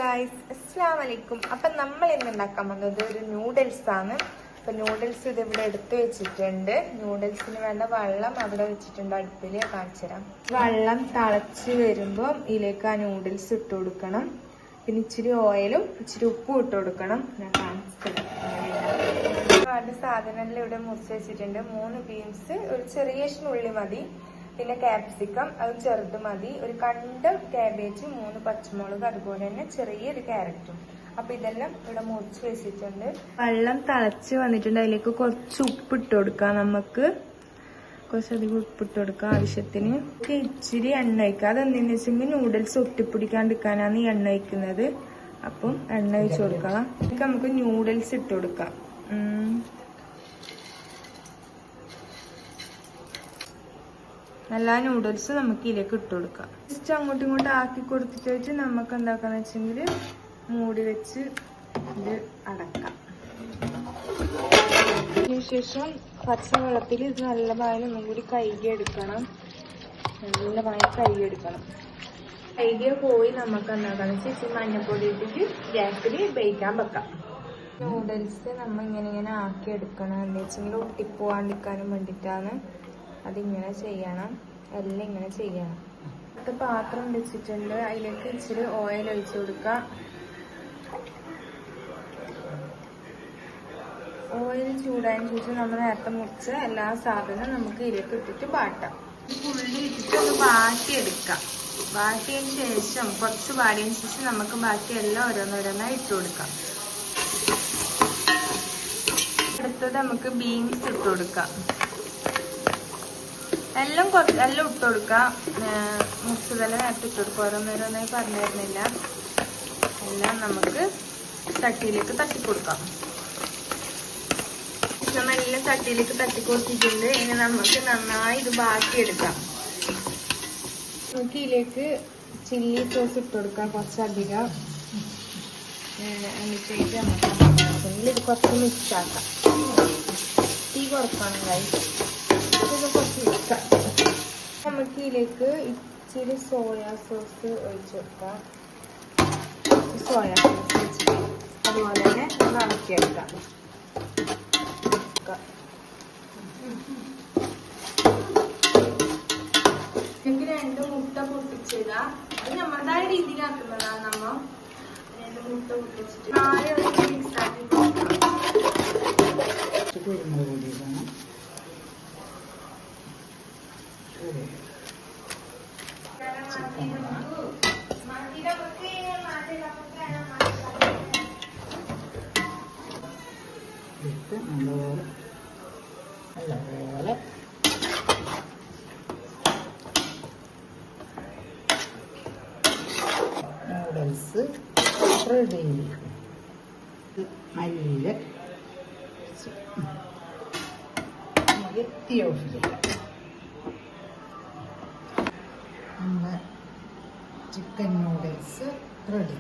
Guys, അസ്സലാമു അലൈക്കും. അപ്പം നമ്മൾ ഇന്ന് ഉണ്ടാക്കാൻ പോകുന്നത് ഒരു നൂഡിൽസ് ആണ്. അപ്പൊ നൂഡിൽസ് ഇത് ഇവിടെ എടുത്ത് വെച്ചിട്ടുണ്ട്. നൂഡിൽസിന് വേണ്ട വെള്ളം അവിടെ വെച്ചിട്ടുണ്ട്, അടുപ്പിൽ കാണിച്ചു തരാം. വെള്ളം തിളച്ച് വരുമ്പോൾ ഇതിലേക്ക് ആ നൂഡിൽസ് ഇട്ട് കൊടുക്കണം. പിന്നെ ഇച്ചിരി ഓയിലും ഇച്ചിരി ഉപ്പും ഇട്ട് കൊടുക്കണം. ഞാൻ കാണിച്ചു തരാം. വേണ്ട സാധനമെല്ലാം ഇവിടെ മുറിച്ച് വെച്ചിട്ടുണ്ട്. 3 ബീൻസ്, ഒരു ചെറിയ ഉള്ളി മതി, പിന്നെ ക്യാപ്സിക്കം അത് ചെറുത് മതി, ഒരു കണ്ടം ക്യാബേജ്, 3 പച്ചമുളക്, അതുപോലെ തന്നെ ചെറിയൊരു ക്യാരറ്റും. അപ്പൊ ഇതെല്ലാം ഇവിടെ മുറിച്ച് വെച്ചിട്ടുണ്ട്. വെള്ളം തിളച്ച് വന്നിട്ടുണ്ട്. അതിലേക്ക് കുറച്ച് ഉപ്പിട്ട് കൊടുക്കാം. നമുക്ക് കുറച്ചധികം ഉപ്പിട്ട് കൊടുക്കാം ആവശ്യത്തിന്. ഇച്ചിരി എണ്ണ ഒഴിക്കാം. അതെന്താന്ന് വെച്ചെങ്കിൽ നൂഡിൽസ് ഒട്ടിപ്പിടിക്കാണ്ടിരിക്കാനാണ് ഈ എണ്ണ ഒഴിക്കുന്നത്. അപ്പം എണ്ണ ഒഴിച്ച് കൊടുക്കാം. നമുക്ക് നൂഡിൽസ് ഇട്ട് കൊടുക്കാം. എല്ലാ നൂഡിൽസും നമുക്ക് ഇതിലേക്ക് ഇട്ട് കൊടുക്കാം. ജസ്റ്റ് അങ്ങോട്ടും ഇങ്ങോട്ടും ആക്കി കൊടുത്തിട്ട് നമുക്ക് എന്താക്കാന്ന് വെച്ചെങ്കിൽ മൂടി വെച്ച് ഇത് അടക്കാം. അതിനുശേഷം പച്ചവെള്ളത്തിൽ ഇത് നല്ല പായം ഒന്നും കൂടി കഴുകിയെടുക്കണം. നല്ല കഴുകിയെടുക്കണം. കഴുകിയ പോയി നമുക്ക് എന്താക്കാന്ന് വെച്ചാൽ മഞ്ഞപ്പൊടി ഇട്ടിട്ട് ഗ്യാസിൽ വേവിക്കാൻ വെക്കാം. നൂഡിൽസ് നമ്മൾ ഇങ്ങനെ ആക്കി എടുക്കണം. എന്താ വെച്ചെങ്കിൽ ഒട്ടിപ്പോവാണ്ടിരിക്കാനും വേണ്ടിയിട്ടാണ് അതിങ്ങനെ ചെയ്യണം. എല്ലാം ഇങ്ങനെ ചെയ്യണം. അടുത്ത പാത്രം വെച്ചിട്ടുണ്ട്. അതിലേക്ക് ഇച്ചിരി ഓയിൽ ഒഴിച്ചു കൊടുക്കാം. ഓയിൽ ചൂടായതിനു ശേഷം നമ്മൾ നേരത്തെ മുറിച്ച എല്ലാ സാധനവും നമുക്ക് ഇതിലേക്ക് ഇട്ടിട്ട് വാട്ടാം. ഉള്ളി ഇട്ടിട്ട് ഒന്ന് വാട്ടിയെടുക്കാം. വാട്ടിയതിന് ശേഷം കുറച്ച് വാടിയതിനു ശേഷം നമുക്ക് ബാക്കി എല്ലാം ഓരോന്നോരോന്നായി ഇട്ട് കൊടുക്കാം. അടുത്തത് നമുക്ക് ബീൻസ് ഇട്ട് കൊടുക്കാം. എല്ലാം ഇട്ട് കൊടുക്കാം. മുറിച്ചതെല്ലാം നേരത്തെ ഇട്ട് കൊടുക്കുക. ഓരോന്നോരോന്നായി പറഞ്ഞു തരുന്നില്ല. എല്ലാം നമുക്ക് ചട്ടിയിലേക്ക് തട്ടിക്കൊടുക്കാം. നമ്മളെല്ലാം ചട്ടിയിലേക്ക് തട്ടിക്കൊടുത്തിട്ടുണ്ട്. ഇനി നമുക്ക് നന്നായി ഇത് ബാക്കിയെടുക്കാം. നമുക്ക് ഇതിലേക്ക് ചില്ലി സോസ് ഇട്ട് കൊടുക്കാം, കുറച്ചധികം. എന്നിട്ട് നമുക്ക് ഇത് കുറച്ച് മിക്സ് ആക്കാം. തീ കുറക്കണം ഗൈസ്. നമുക്ക് ഇതിലേക്ക് ഇച്ചിരി സോയാ സോസ് ഒഴിച്ചു കൊടുക്കാം. സോയാ സോസ് വെച്ചിട്ട് അതുപോലെ തന്നെ ഇളക്കിയെടുക്കാം. എനിക്ക് 2 മുട്ട പൊട്ടിച്ചിടാ. അത് നമ്മുടേതായ രീതിയിലാക്കുന്നതാണ്. നമ്മ 2 മുട്ട പൊട്ടിച്ചിട്ട് മിക്സ് ആക്കി നല്ലപോലെ നൂഡിൽസ് റെഡി. നല്ല തീ ഓഫ് ചെയ്യാം. നമ്മുടെ ചിക്കൻ നൂഡിൽസ് റെഡി.